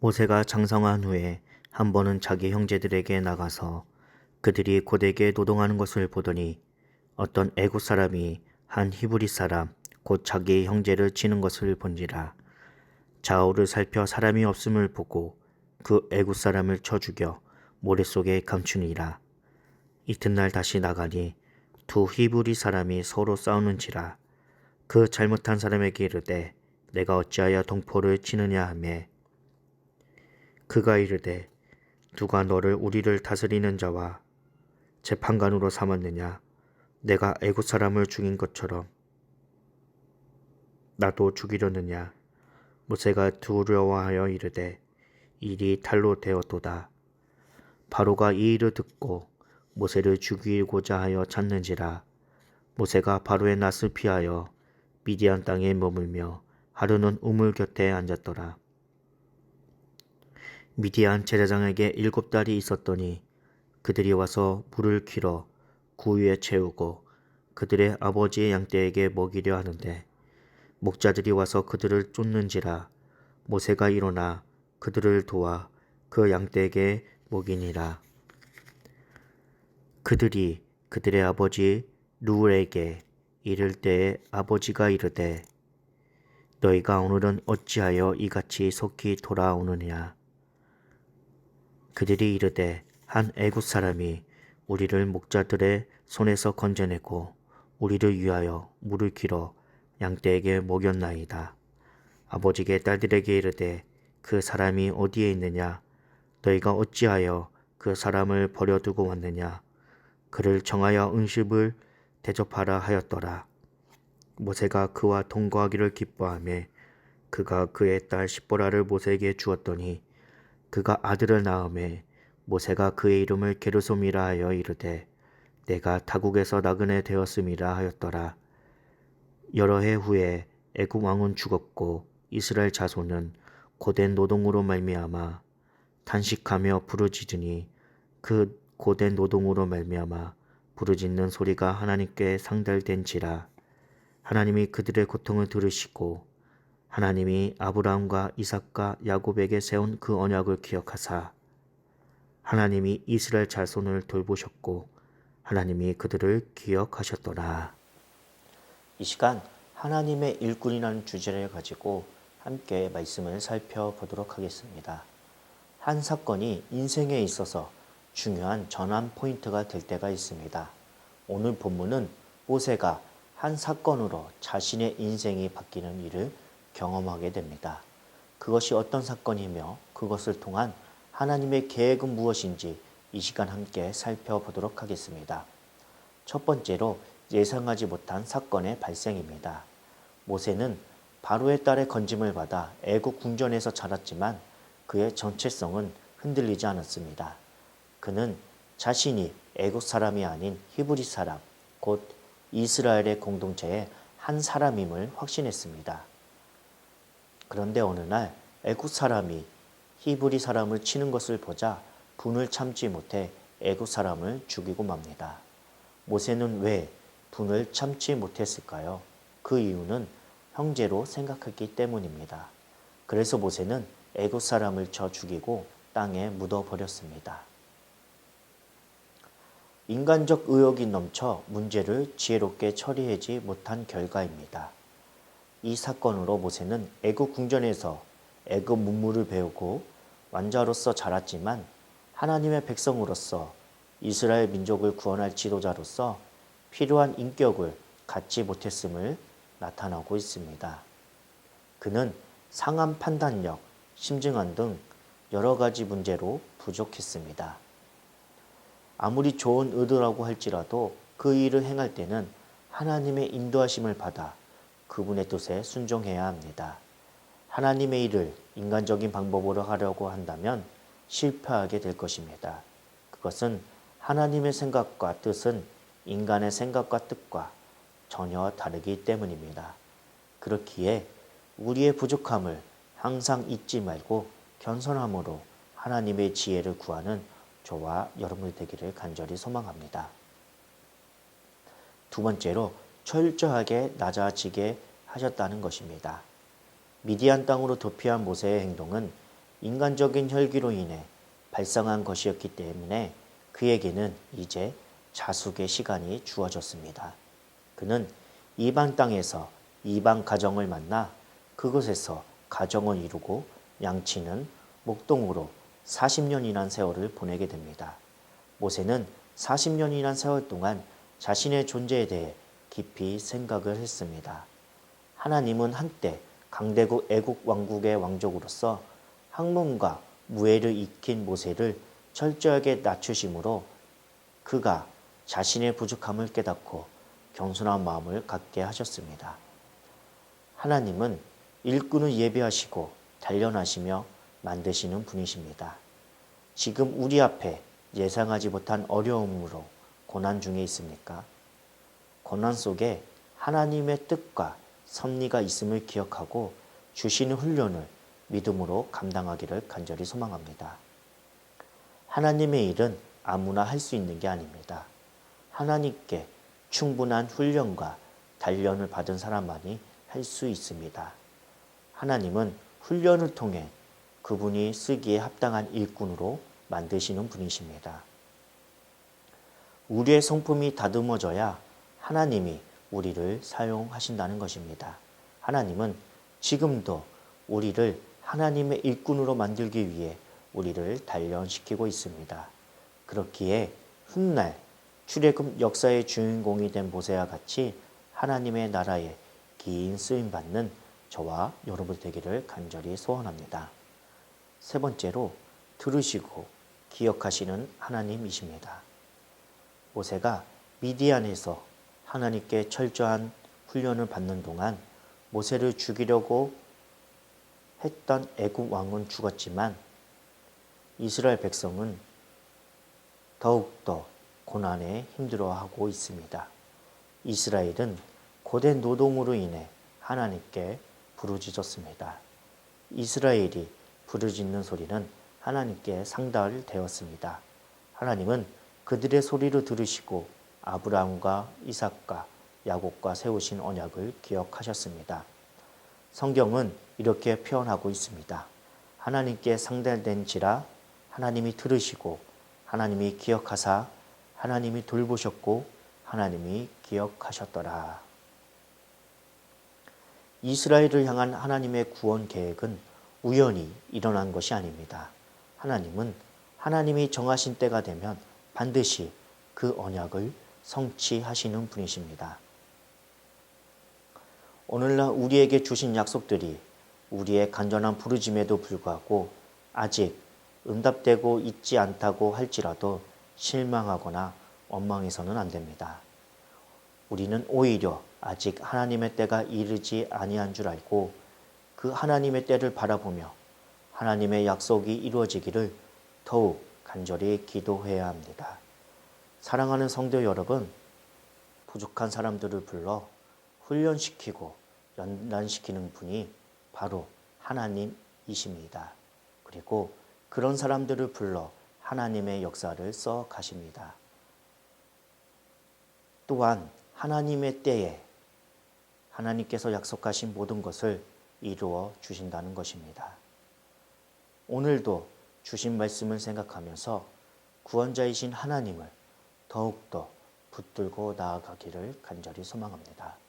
모세가 장성한 후에 한 번은 자기 형제들에게 나가서 그들이 고되게 노동하는 것을 보더니 어떤 애굽 사람이 한 히브리 사람 곧 자기 형제를 치는 것을 본지라. 좌우를 살펴 사람이 없음을 보고 그 애굽 사람을 쳐 죽여 모래 속에 감추니라. 이튿날 다시 나가니 두 히브리 사람이 서로 싸우는지라. 그 잘못한 사람에게 이르되 내가 어찌하여 동포를 치느냐 하매 그가 이르되 누가 너를 우리를 다스리는 자와 재판관으로 삼았느냐. 내가 애굽 사람을 죽인 것처럼 나도 죽이려느냐. 모세가 두려워하여 이르되 일이 탈로 되었도다. 바로가 이 일을 듣고 모세를 죽이고자 하여 찾는지라. 모세가 바로의 낯을 피하여 미디안 땅에 머물며 하루는 우물 곁에 앉았더라. 미디안 제사장에게 7달이 있었더니 그들이 와서 물을 길어 구유에 채우고 그들의 아버지의 양떼에게 먹이려 하는데 목자들이 와서 그들을 쫓는지라. 모세가 일어나 그들을 도와 그 양떼에게 먹이니라. 그들이 그들의 아버지 루엘에게 이를 때에 아버지가 이르되 너희가 오늘은 어찌하여 이같이 속히 돌아오느냐. 그들이 이르되 한 애굽 사람이 우리를 목자들의 손에서 건져내고 우리를 위하여 물을 길어 양떼에게 먹였나이다. 아버지께 딸들에게 이르되 그 사람이 어디에 있느냐. 너희가 어찌하여 그 사람을 버려두고 왔느냐. 그를 정하여 음식을 대접하라 하였더라. 모세가 그와 동거하기를 기뻐하며 그가 그의 딸 십보라를 모세에게 주었더니 그가 아들을 낳음에 모세가 그의 이름을 게르솜이라 하여 이르되 내가 타국에서 나그네 되었음이라 하였더라. 여러 해 후에 애굽 왕은 죽었고 이스라엘 자손은 고된 노동으로 말미암아 탄식하며 부르짖으니 그 고된 노동으로 말미암아 부르짖는 소리가 하나님께 상달된지라. 하나님이 그들의 고통을 들으시고 하나님이 아브라함과 이삭과 야곱에게 세운 그 언약을 기억하사 하나님이 이스라엘 자손을 돌보셨고 하나님이 그들을 기억하셨더라. 이 시간 하나님의 일꾼이라는 주제를 가지고 함께 말씀을 살펴보도록 하겠습니다. 한 사건이 인생에 있어서 중요한 전환 포인트가 될 때가 있습니다. 오늘 본문은 모세가 한 사건으로 자신의 인생이 바뀌는 일을 경험하게 됩니다. 그것이 어떤 사건이며 그것을 통한 하나님의 계획은 무엇인지 이 시간 함께 살펴보도록 하겠습니다. 첫 번째로 예상하지 못한 사건의 발생입니다. 모세는 바로의 딸의 건짐을 받아 애국 궁전에서 자랐지만 그의 정체성은 흔들리지 않았습니다. 그는 자신이 애국 사람이 아닌 히브리 사람, 곧 이스라엘의 공동체의 한 사람임을 확신했습니다. 그런데 어느 날 애국 사람이 히브리 사람을 치는 것을 보자 분을 참지 못해 애국 사람을 죽이고 맙니다. 모세는 왜 분을 참지 못했을까요? 그 이유는 형제로 생각했기 때문입니다. 그래서 모세는 애굽 사람을 쳐 죽이고 땅에 묻어버렸습니다. 인간적 의욕이 넘쳐 문제를 지혜롭게 처리하지 못한 결과입니다. 이 사건으로 모세는 애굽 궁전에서 애굽 문물을 배우고 왕자로서 자랐지만 하나님의 백성으로서 이스라엘 민족을 구원할 지도자로서 필요한 인격을 갖지 못했음을 나타나고 있습니다. 그는 상한 판단력, 심증안 등 여러 가지 문제로 부족했습니다. 아무리 좋은 의도라고 할지라도 그 일을 행할 때는 하나님의 인도하심을 받아 그분의 뜻에 순종해야 합니다. 하나님의 일을 인간적인 방법으로 하려고 한다면 실패하게 될 것입니다. 그것은 하나님의 생각과 뜻은 인간의 생각과 뜻과 전혀 다르기 때문입니다. 그렇기에 우리의 부족함을 항상 잊지 말고 겸손함으로 하나님의 지혜를 구하는 저와 여러분이 되기를 간절히 소망합니다. 두 번째로 철저하게 낮아지게 하셨다는 것입니다. 미디안 땅으로 도피한 모세의 행동은 인간적인 혈기로 인해 발생한 것이었기 때문에 그에게는 이제 자숙의 시간이 주어졌습니다. 그는 이방 땅에서 이방 가정을 만나 그곳에서 가정을 이루고 양치는 목동으로 40년이란 세월을 보내게 됩니다. 모세는 40년이란 세월 동안 자신의 존재에 대해 깊이 생각을 했습니다. 하나님은 한때 강대국 애국 왕국의 왕족으로서 학문과 무예를 익힌 모세를 철저하게 낮추심으로 그가 자신의 부족함을 깨닫고 겸손한 마음을 갖게 하셨습니다. 하나님은 일꾼을 예비하시고 단련하시며 만드시는 분이십니다. 지금 우리 앞에 예상하지 못한 어려움으로 고난 중에 있습니까? 고난 속에 하나님의 뜻과 섭리가 있음을 기억하고 주시는 훈련을 믿음으로 감당하기를 간절히 소망합니다. 하나님의 일은 아무나 할 수 있는 게 아닙니다. 하나님께 충분한 훈련과 단련을 받은 사람만이 할 수 있습니다. 하나님은 훈련을 통해 그분이 쓰기에 합당한 일꾼으로 만드시는 분이십니다. 우리의 성품이 다듬어져야 하나님이 우리를 사용하신다는 것입니다. 하나님은 지금도 우리를 하나님의 일꾼으로 만들기 위해 우리를 단련시키고 있습니다. 그렇기에 훗날 출애굽 역사의 주인공이 된 모세와 같이 하나님의 나라에 긴 쓰임받는 저와 여러분 되기를 간절히 소원합니다. 세 번째로 들으시고 기억하시는 하나님이십니다. 모세가 미디안에서 하나님께 철저한 훈련을 받는 동안 모세를 죽이려고 했던 애굽 왕은 죽었지만 이스라엘 백성은 더욱더 고난에 힘들어하고 있습니다. 이스라엘은 고된 노동으로 인해 하나님께 부르짖었습니다. 이스라엘이 부르짖는 소리는 하나님께 상달되었습니다. 하나님은 그들의 소리를 들으시고 아브라함과 이삭과 야곱과 세우신 언약을 기억하셨습니다. 성경은 이렇게 표현하고 있습니다. 하나님께 상달된지라 하나님이 들으시고 하나님이 기억하사 하나님이 돌보셨고 하나님이 기억하셨더라. 이스라엘을 향한 하나님의 구원 계획은 우연히 일어난 것이 아닙니다. 하나님은 하나님이 정하신 때가 되면 반드시 그 언약을 성취하시는 분이십니다. 오늘날 우리에게 주신 약속들이 우리의 간절한 부르짐에도 불구하고 아직 응답되고 있지 않다고 할지라도 실망하거나 원망해서는 안 됩니다. 우리는 오히려 아직 하나님의 때가 이르지 아니한 줄 알고 그 하나님의 때를 바라보며 하나님의 약속이 이루어지기를 더욱 간절히 기도해야 합니다. 사랑하는 성도 여러분, 부족한 사람들을 불러 훈련시키고 연단시키는 분이 바로 하나님이십니다. 그리고 그런 사람들을 불러 하나님의 역사를 써 가십니다. 또한 하나님의 때에 하나님께서 약속하신 모든 것을 이루어 주신다는 것입니다. 오늘도 주신 말씀을 생각하면서 구원자이신 하나님을 더욱더 붙들고 나아가기를 간절히 소망합니다.